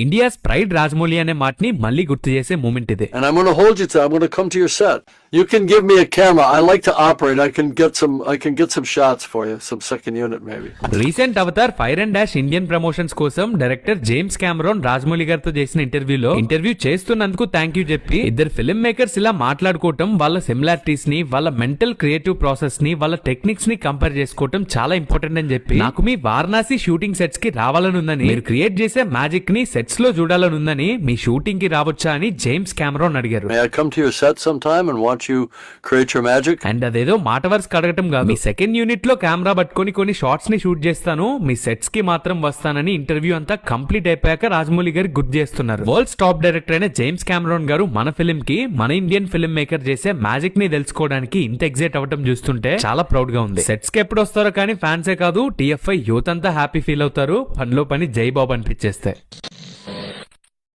India's pride Rajamouli అనే మాటని మళ్ళీ గుర్తు చేసే మూమెంట్ ఇది. And I'm going to hold you to. I'm going to come to your set. You can give me a camera. I like to operate. I can get some shots for you. Some second unit maybe. Recent Avatar fire and dash Indian promotions కోసం director James Cameron Rajamouli గారితో చేసిన interview చేస్తున్నందుకు thank you చెప్పి ఇద్దరు film makers ఇలా మాట్లాడుకోవటం, వాళ్ళ similarities ని, వాళ్ళ మెంటల్ క్రియేటివ్ ప్రాసెస్ ని, వాళ్ళ టెక్నిక్స్ ని కంపేర్ చేసుకోవటం చాలా ఇంపార్టెంట్ అని చెప్పి, నాకు మీ వారణాసి షూటింగ్ సెట్స్ కి రావాలని ఉందని, మీరు క్రియేట్ చేసే మ్యాజిక్ ని సెట్స్ లో చూడాలని ఉందని, మీ షూటింగ్ కి రావచ్చా అని జేమ్స్ కెమెరాన్ అడిగారు. May I come to your set sometime and watch you create your magic? And అదేదో మాట వరుస అడగటం కాదు, మీ సెకండ్ యూనిట్ లో కెమెరా పట్టుకొని కొన్ని షార్ట్స్ ని షూట్ చేస్తాను, మీ సెట్స్ కి మాత్రం వస్తానని ఇంటర్వ్యూ అంతా కంప్లీట్ అయిపోయాక రాజమౌళి గారు గుర్తు చేస్తున్నారు. వరల్డ్స్ టాప్ డైరెక్టర్ అయిన జేమ్స్ కెమెరాన్ గారు మన ఫిల్మ్ కి, మన ఇండియన్ ఫిల్మ్ మేకర్ చేసే మ్యాజిక్ ని తెలుసుకోవడానికి ఇంత ఎగ్జైట్ అవ్వటం చూస్తుంటే చాలా ప్రౌడ్ గా ఉంది. సెట్స్ కి ఎప్పుడు వస్తారో కానీ ఫ్యాన్సే కాదు, TFI యూత్ అంతా హ్యాపీ ఫీల్ అవుతారు. పనిలో పని జై బాబు అనిపించేస్తే.